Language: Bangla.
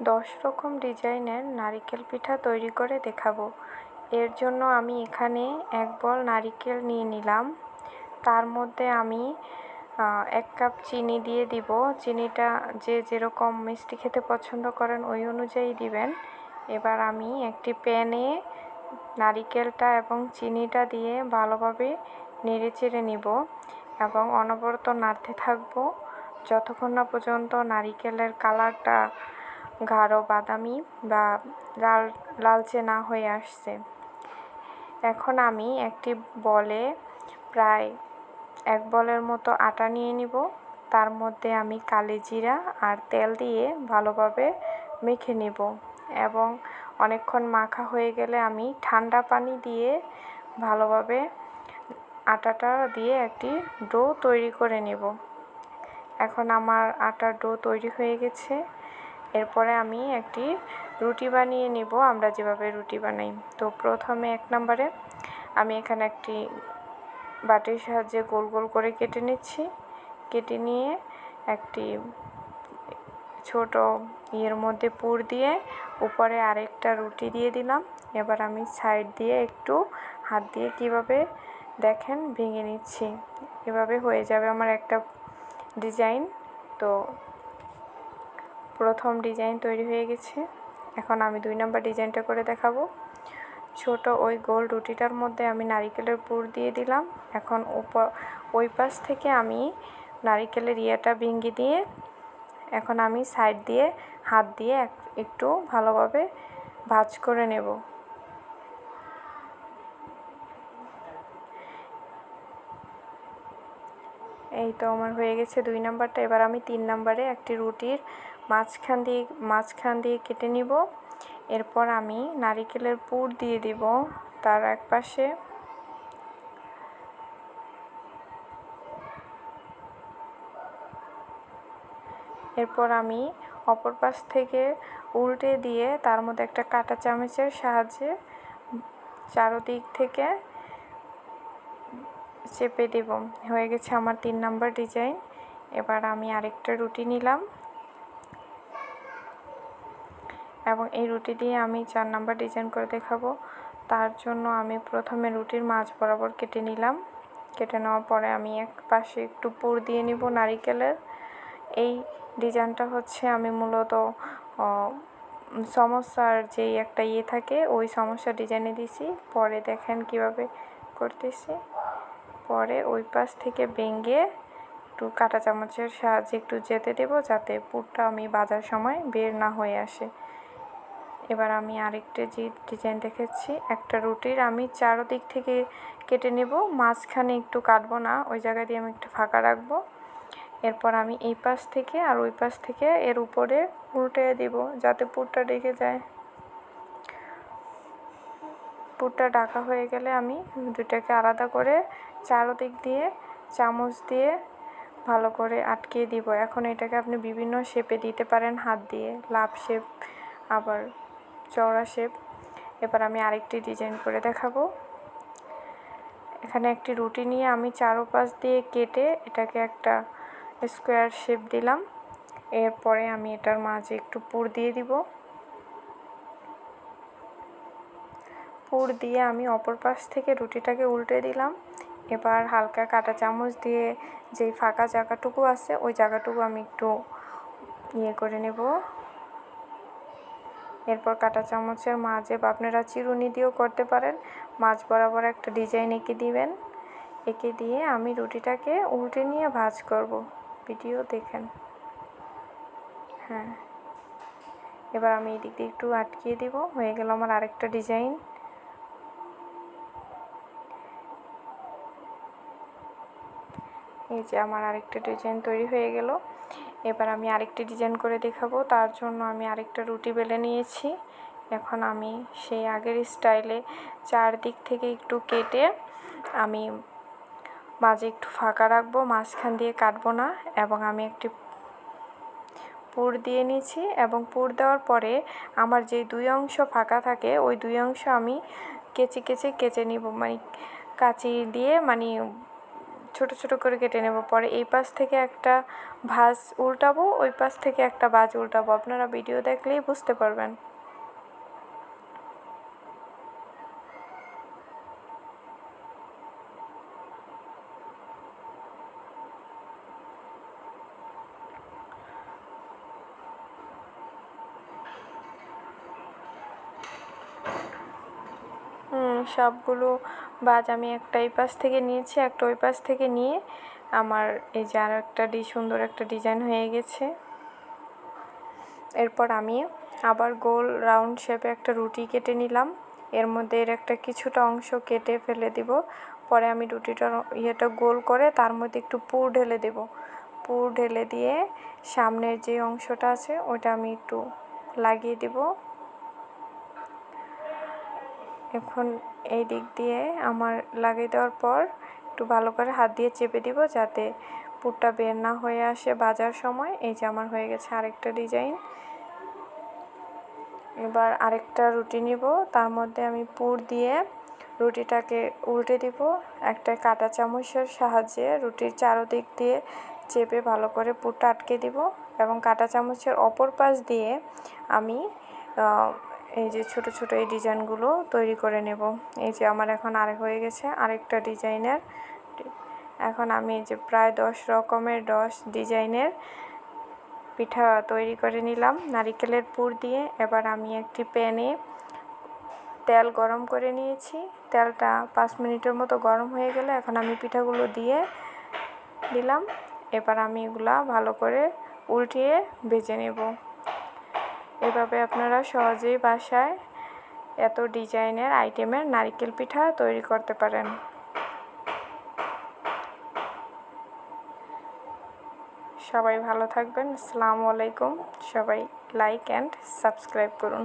10 রকম ডিজাইনের নারিকেল পিঠা তৈরি করে দেখাবো। এর জন্য আমি এখানে 1 বল নারিকেল নিয়ে নিলাম। তার মধ্যে আমি 1 কাপ চিনি দিয়ে দিব। চিনিটা যে যেরকম মিষ্টি খেতে পছন্দ করেন ওই অনুযায়ী দিবেন। এবার আমি একটি প্যানে নারিকেলটা এবং চিনিটা দিয়ে ভালোভাবে নেড়েচেড়ে নিব এবং অনবরত নাড়তে থাকবো যতক্ষণ না পর্যন্ত নারিকেলের কালারটা গাঢ় বাদামি বা লালচে না হয়ে আসছে। এখন আমি একটি বলে প্রায় 1 বলের মতো আটা নিয়ে নিব। তার মধ্যে আমি কালিজিরা আর তেল দিয়ে ভালোভাবে মেখে নিব এবং অনেকক্ষণ মাখা হয়ে গেলে আমি ঠান্ডা পানি দিয়ে ভালোভাবে আটাটা দিয়ে একটি ডো তৈরি করে নেব। এখন আমার আটার ডো তৈরি হয়ে গেছে। এরপরে আমি একটি রুটি বানিয়ে নেব আমরা যেভাবে রুটি বানাই। তো প্রথমে 1 নম্বরে আমি এখানে একটি বাটির সাহায্যে গোল গোল করে কেটে নিচ্ছি। কেটে নিয়ে একটি ছোট ইয়ের মধ্যে পুর দিয়ে উপরে আরেকটা রুটি দিয়ে দিলাম। এবার আমি সাইড দিয়ে একটু হাত দিয়ে কিভাবে দেখেন ভেঙে নিচ্ছি। এভাবে হয়ে যাবে আমার একটা ডিজাইন। তো প্রথম ডিজাইন তৈরি হয়ে গেছে। এখন আমি 2 নম্বর ডিজাইনটা করে দেখাবো। ছোট ওই গোল রুটিটার মধ্যে আমি নারিকেলের পুর দিয়ে দিলাম। এখন ওই পাশ থেকে আমি নারিকেলের ইয়েটা ভেঙে দিয়ে এখন আমি সাইড দিয়ে হাত দিয়ে একটু ভালোভাবে ভাঁজ করে নেব। এই তো আমার হয়ে গেছে 2 নম্বরটা। এবার আমি 3 নম্বরে একটি রুটির মাঝখান দিয়ে কেটে নিব। এরপর আমি নারিকেলের পুর দিয়ে দিব তার এক পাশে। এরপর আমি অপর পাশ থেকে উল্টে দিয়ে তার মধ্যে একটা কাঁটা চামচের সাহায্যে চারদিক থেকে চেপে দেব। হয়ে গেছে আমার 3 নম্বর ডিজাইন। এবার আমি আরেকটা রুটি নিলাম এবং এই রুটি দিয়ে আমি 4 নম্বর ডিজাইন করে দেখাবো। তার জন্য আমি প্রথমে রুটির মাঝ বরাবর কেটে নিলাম। কেটে নেওয়ার পরে আমি এক পাশে একটু পুর দিয়ে নিব নারিকেলের। এই ডিজাইনটা হচ্ছে আমি মূলত সমস্যার যেই একটা ইয়ে থাকে ওই সমস্যা ডিজাইনে দিছি। পরে দেখেন কিভাবে করতেছি। পরে ওই পাশ থেকে ভেঙে একটু কাঁটা চামচের সাহায্যে একটু যেতে দেব যাতে পুরটা আমি ভাজার সময় বের না হয়ে আসে। এবার আমি আরেকটা যে ডিজাইন দেখাচ্ছি, একটা রুটির আমি চারদিক থেকে কেটে নেব। মাঝখানে একটু কাটবো না, ওই জায়গা দিয়ে আমি একটু ফাঁকা রাখবো। এরপর আমি এই পাশ থেকে আর ওই পাশ থেকে এর উপরে উল্টে দিব যাতে পুরটা ঢেকে যায়। পুরটা ঢাকা হয়ে গেলে আমি দুটাকে আলাদা করে চারদিক দিয়ে চামচ দিয়ে ভালো করে আটকিয়ে দিব। এখন এটাকে আপনি বিভিন্ন শেপে দিতে পারেন, হাত দিয়ে লাভ শেপ আবার চওড়া শেপ। এবার আমি আরেকটি ডিজাইন করে দেখাবো। এখানে একটি রুটি নিয়ে আমি চারপাশ দিয়ে কেটে এটাকে একটা স্কোয়ার শেপ দিলাম। এরপরে আমি এটার মাঝে একটু পুর দিয়ে দিব। পুর দিয়ে আমি অপর পাশ থেকে রুটিটাকে উল্টে দিলাম। এবার হালকা কাঁটা চামচ দিয়ে যেই ফাঁকা জায়গাটুকু আছে ওই জায়গাটুকু আমি একটু ইয়ে করে নেব। এরপর কাঁটা চামচের মাঝে বা আপনারা চিরুনি দিয়েও করতে পারেন, মাঝ বরাবর একটা ডিজাইন এঁকে দিবেন। এঁকে দিয়ে আমি রুটিটাকে উল্টে নিয়ে ভাঁজ করব। ভিডিও দেখেন। হ্যাঁ, এবার আমি এই দিক দিয়ে একটু আটকিয়ে দিব। হয়ে গেল আমার আরেকটা ডিজাইন। এই যে আমার আরেকটা ডিজাইন তৈরি হয়ে গেল। এবার আমি আরেকটি ডিজাইন করে দেখাবো। তার জন্য আমি আরেকটা রুটি বেলে নিয়েছি। এখন আমি সেই আগের স্টাইলে চারদিক থেকে একটু কেটে আমি মাঝে একটু ফাঁকা রাখবো, মাঝখান দিয়ে কাটবো না। এবং আমি একটি পুর দিয়ে নিয়েছি এবং পুর দেওয়ার পরে আমার যে 2 অংশ ফাঁকা থাকে ওই 2 অংশ আমি কেচে নিব, মানে কাঁচি দিয়ে মানে ছোট ছোট করে কেটে নেব। পরে এই পাশ থেকে একটা ভাঁজ উল্টাবো, ওই পাশ থেকে একটা ভাঁজ উল্টাবো। আপনারা ভিডিও দেখলেই বুঝতে পারবেন। সবগুলো ভাঁজ আমি একটা এই পাশ থেকে নিয়েছি, একটা ওই পাশ থেকে নিয়ে আমার এই যে আরও একটা সুন্দর একটা ডিজাইন হয়ে গেছে। এরপর আমি আবার গোল রাউন্ড শেপে একটা রুটি কেটে নিলাম। এর মধ্যে এর একটা কিছুটা অংশ কেটে ফেলে দিব। পরে আমি রুটিটার ইয়েটা গোল করে তার মধ্যে একটু পুর ঢেলে দেব। পুর ঢেলে দিয়ে সামনের যে অংশটা আছে ওটা আমি একটু লাগিয়ে দেব। এখন এই দিক দিয়ে আমার লাগিয়ে দেওয়ার পর একটু ভালো করে হাত দিয়ে চেপে দিব যাতে পুরটা বের না হয়ে আসে ভাজার সময়। এই যে আমার হয়ে গেছে আরেকটা ডিজাইন। এবার আরেকটা রুটি নিব, তার মধ্যে আমি পুর দিয়ে রুটিটাকে উল্টে দিব। একটা কাঁটা চামচের সাহায্যে রুটির চারদিক দিয়ে চেপে ভালো করে পুরটা আটকে দিব এবং কাঁটা চামচের অপর পাশ দিয়ে আমি এই যে ছোট ছোট এই ডিজাইনগুলো তৈরি করে নেব। এই যে আমার এখন হয়ে গেছে আরেকটা ডিজাইনের। এখন আমি এই যে প্রায় 10 রকমের 10 ডিজাইনের পিঠা তৈরি করে নিলাম নারিকেলের পুর দিয়ে। এবার আমি একটি প্যানে তেল গরম করে নিয়েছি। তেলটা 5 মিনিটের মতো গরম হয়ে গেলে এখন আমি পিঠাগুলো দিয়ে দিলাম। এবার আমি এগুলা ভালো করে উল্টিয়ে ভেজে নেব। এভাবে আপনারা সহজেই বাসায় এত ডিজাইনের আইটেমের নারিকেল পিঠা তৈরি করতে পারেন। সবাই ভালো থাকবেন। আসসালামু আলাইকুম। সবাই লাইক অ্যান্ড সাবস্ক্রাইব করুন।